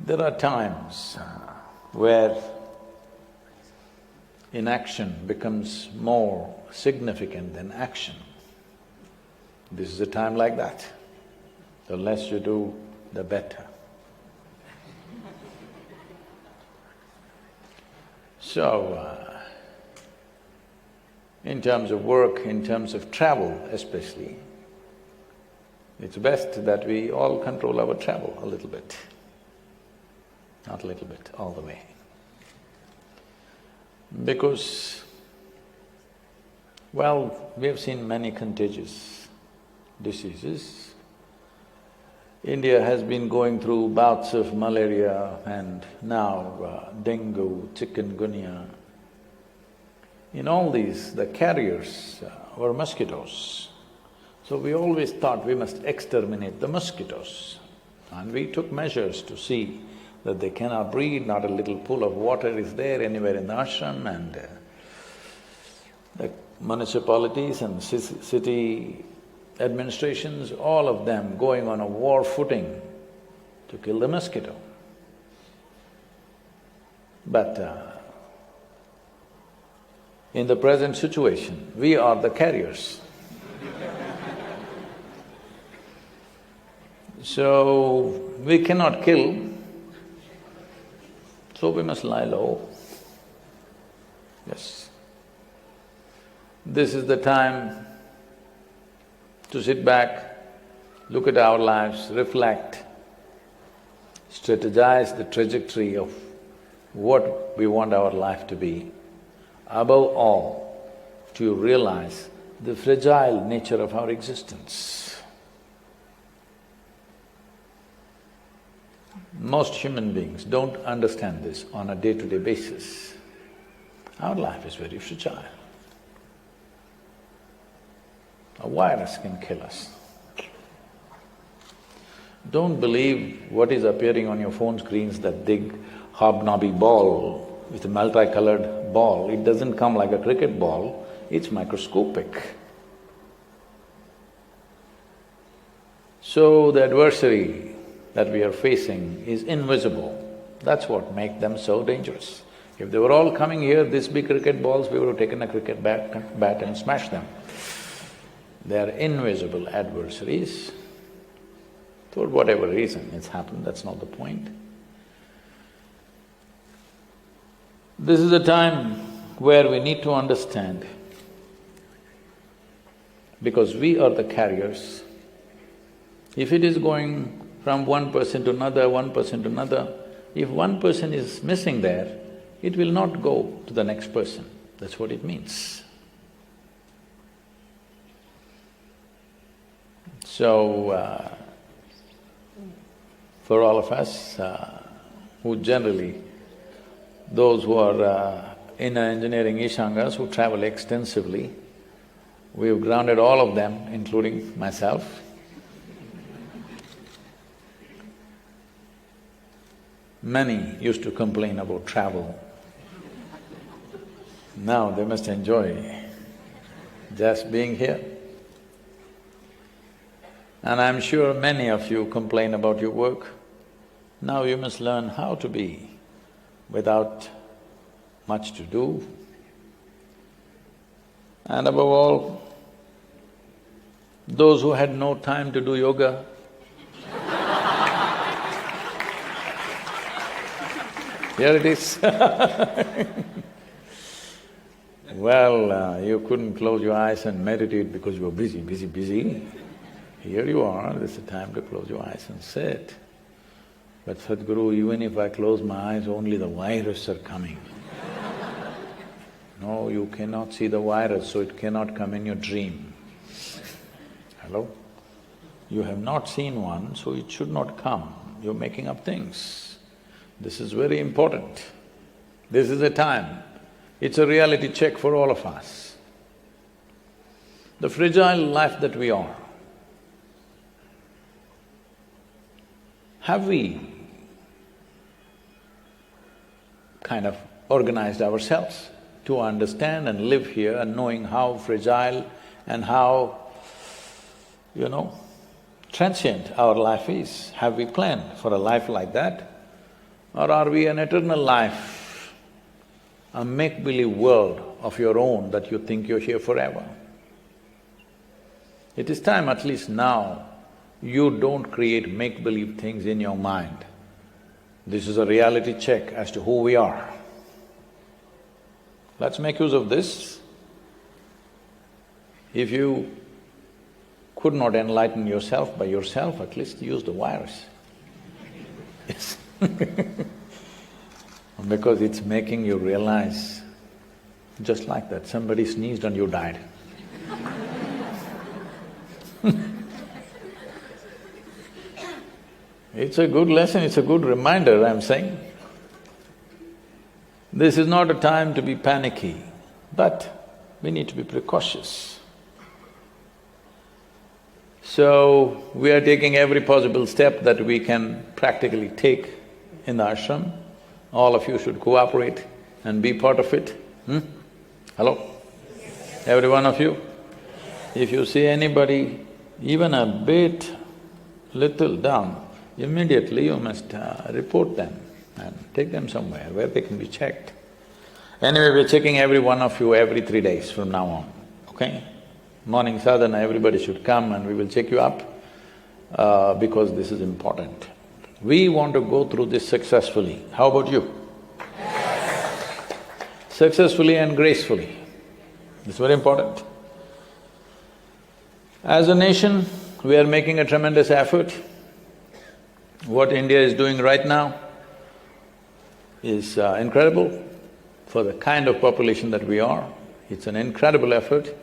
There are times where inaction becomes more significant than action. This is a time like that. The less you do, the better. So, in terms of work, in terms of travel especially, it's best that we all control our travel a little bit. Not a little bit, all the way. Because, well, we have seen many contagious diseases. India has been going through bouts of malaria and now dengue, chikungunya. In all these, the carriers were mosquitoes. So we always thought we must exterminate the mosquitoes. And we took measures to see that they cannot breed, not a little pool of water is there anywhere in the ashram, and the municipalities and city administrations, all of them going on a war footing to kill the mosquito. But in the present situation, we are the carriers. So, we cannot kill, so we must lie low. Yes. This is the time to sit back, look at our lives, reflect, strategize the trajectory of what we want our life to be. Above all, to realize the fragile nature of our existence. Most human beings don't understand this on a day-to-day basis. Our life is very fragile. A virus can kill us. Don't believe what is appearing on your phone screens, that big hobnobby ball with a multicolored ball. It doesn't come like a cricket ball, it's microscopic. So the adversary that we are facing is invisible. That's what makes them so dangerous. If they were all coming here, this big cricket balls, we would have taken a cricket bat and smashed them. They are invisible adversaries. For whatever reason it's happened, that's not the point. This is a time where we need to understand, because we are the carriers. If it is going from one person to another, if one person is missing there, it will not go to the next person. That's what it means. So, for all of us who generally, those who are in engineering Ishangas, who travel extensively, we've grounded all of them, including myself. Many used to complain about travel. Now they must enjoy just being here. And I'm sure many of you complain about your work. Now you must learn how to be without much to do. And above all, those who had no time to do yoga, here it is. Well, you couldn't close your eyes and meditate because you were busy. Here you are, this is the time to close your eyes and sit. But Sadhguru, even if I close my eyes, only the virus are coming. No, you cannot see the virus, so it cannot come in your dream. Hello? You have not seen one, so it should not come. You're making up things. This is very important. This is a time. It's a reality check for all of us. The fragile life that we are, have we kind of organized ourselves to understand and live here and knowing how fragile and how, transient our life is? Have we planned for a life like that? Or are we an eternal life, a make-believe world of your own that you think you're here forever? It is time, at least now, you don't create make-believe things in your mind. This is a reality check as to who we are. Let's make use of this. If you could not enlighten yourself by yourself, at least use the virus. Yes. Because it's making you realize, just like that, somebody sneezed and you died. It's a good lesson, it's a good reminder, I'm saying. This is not a time to be panicky, but we need to be precautious. So, we are taking every possible step that we can practically take in the ashram. All of you should cooperate and be part of it. Hello? Every one of you? If you see anybody even a bit little down, immediately you must report them and take them somewhere where they can be checked. Anyway, we're checking every one of you every 3 days from now on, okay? Morning sadhana, everybody should come and we will check you up because this is important. We want to go through this successfully. How about you? Yes. Successfully and gracefully. It's very important. As a nation, we are making a tremendous effort. What India is doing right now is incredible for the kind of population that we are. It's an incredible effort.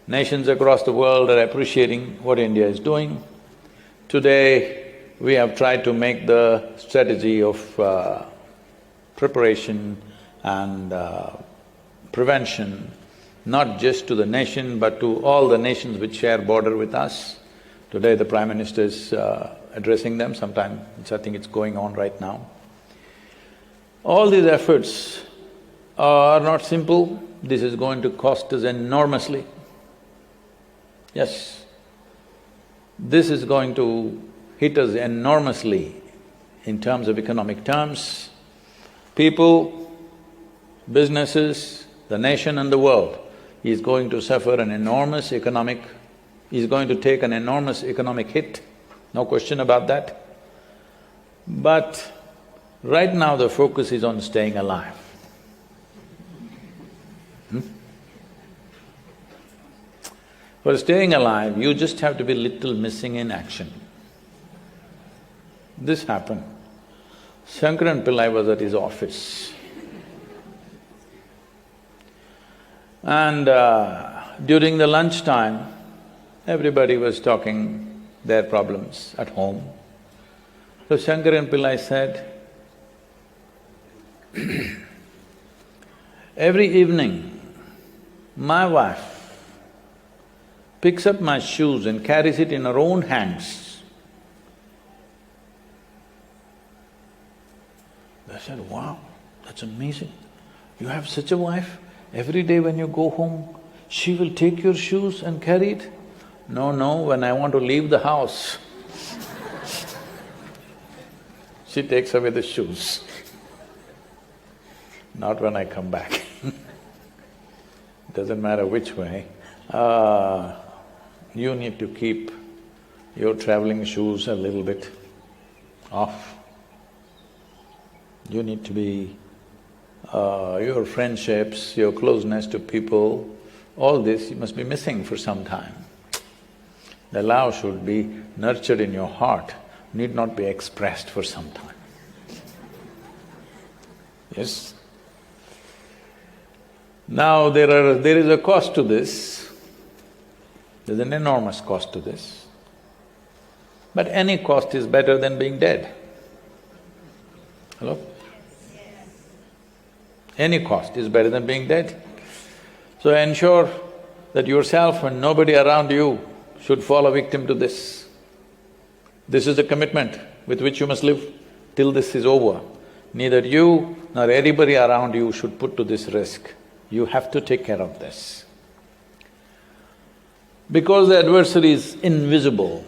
Nations across the world are appreciating what India is doing. Today, we have tried to make the strategy of preparation and prevention not just to the nation but to all the nations which share border with us. Today the Prime Minister is addressing them, I think it's going on right now. All these efforts are not simple, this is going to cost us enormously. Yes, this is going to hit us enormously in terms of economic terms. People, businesses, the nation and the world is going to suffer an enormous economic… is going to take an enormous economic hit, no question about that. But right now the focus is on staying alive. For staying alive, you just have to be little missing in action. This happened. Shankaran Pillai was at his office. And during the lunchtime, everybody was talking their problems at home. So Shankaran Pillai said, every evening, my wife picks up my shoes and carries it in her own hands. I said, wow, that's amazing. You have such a wife? Every day when you go home, she will take your shoes and carry it? No, when I want to leave the house, she takes away the shoes. Not when I come back. Doesn't matter which way. You need to keep your traveling shoes a little bit off. You need to be… your friendships, your closeness to people, all this you must be missing for some time. The love should be nurtured in your heart, need not be expressed for some time. Yes? Now there is a cost to this. There's an enormous cost to this. But any cost is better than being dead. Hello? Any cost is better than being dead. So ensure that yourself and nobody around you should fall a victim to this. This is the commitment with which you must live till this is over. Neither you nor anybody around you should put to this risk. You have to take care of this. Because the adversary is invisible.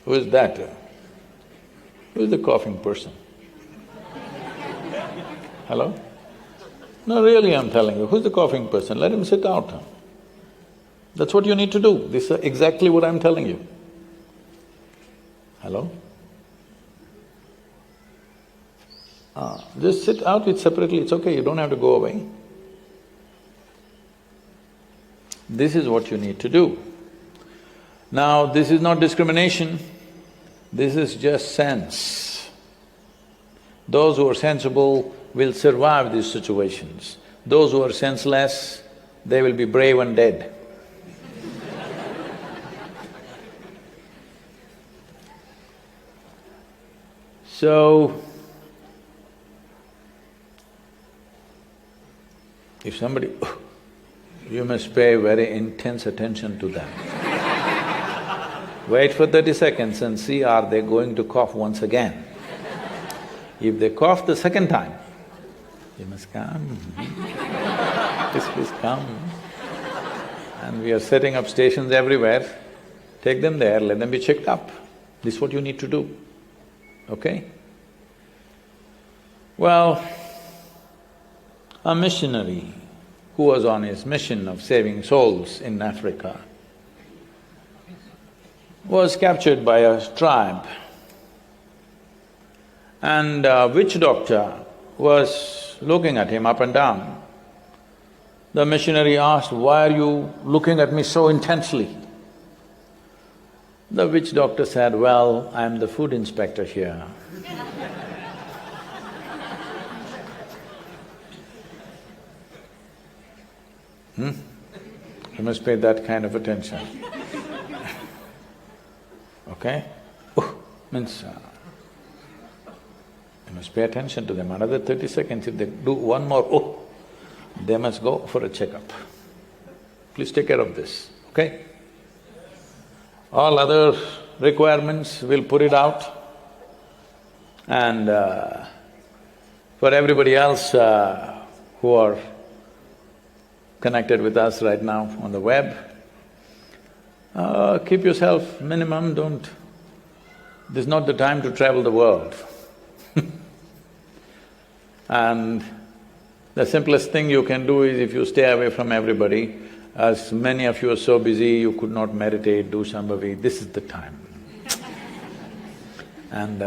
Who is that? Who is the coughing person? Hello? No, really I'm telling you, who's the coughing person? Let him sit out. That's what you need to do. This is exactly what I'm telling you. Hello? Just sit out it separately, it's okay, you don't have to go away. This is what you need to do. Now, this is not discrimination, this is just sense. Those who are sensible will survive these situations. Those who are senseless, they will be brave and dead. So, if somebody… you must pay very intense attention to them. Wait for 30 seconds and see are they going to cough once again. If they cough the second time, you must come, please come. And we are setting up stations everywhere, take them there, let them be checked up. This is what you need to do, okay? Well, a missionary who was on his mission of saving souls in Africa was captured by a tribe, and a witch doctor was looking at him up and down. The missionary asked, "Why are you looking at me so intensely?" The witch doctor said, "Well, I'm the food inspector here." You must pay that kind of attention. Okay? Means you must pay attention to them. Another 30 seconds, if they do one more, they must go for a checkup. Please take care of this, okay? All other requirements, we'll put it out. And for everybody else who are connected with us right now on the web, keep yourself minimum, don't… this is not the time to travel the world. And the simplest thing you can do is if you stay away from everybody, as many of you are so busy, you could not meditate, do Shambhavi, this is the time. And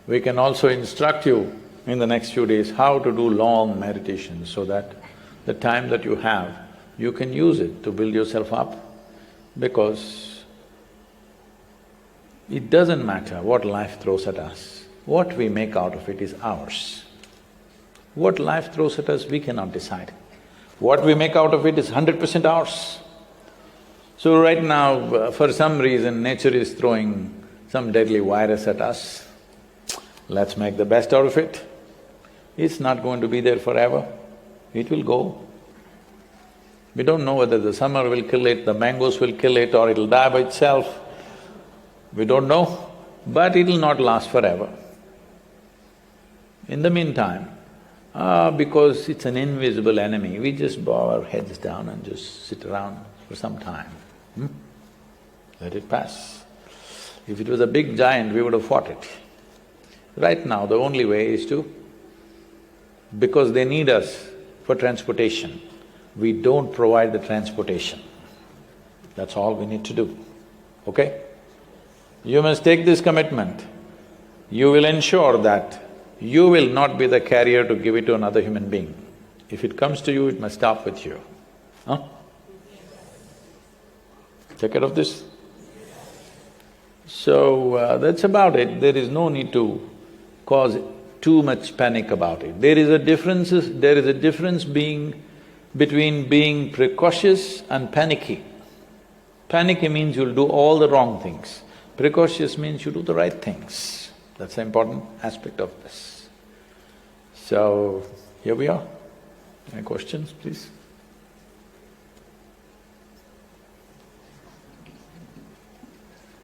we can also instruct you in the next few days how to do long meditations so that the time that you have, you can use it to build yourself up, because it doesn't matter what life throws at us, what we make out of it is ours. What life throws at us, we cannot decide. What we make out of it is 100% ours. So right now, for some reason, nature is throwing some deadly virus at us. Let's make the best out of it. It's not going to be there forever, it will go. We don't know whether the summer will kill it, the mangoes will kill it, or it'll die by itself. We don't know, but it'll not last forever. In the meantime, because it's an invisible enemy, we just bow our heads down and just sit around for some time. Let it pass. If it was a big giant, we would have fought it. Right now, the only way is to… because they need us for transportation, we don't provide the transportation. That's all we need to do, okay? You must take this commitment. You will ensure that you will not be the carrier to give it to another human being. If it comes to you, it must stop with you, huh? Take care of this. So, that's about it. There is no need to cause too much panic about it. There is a difference between being precautious and panicky. Panicky means you'll do all the wrong things. Precautious means you do the right things. That's the important aspect of this. So, here we are. Any questions, please?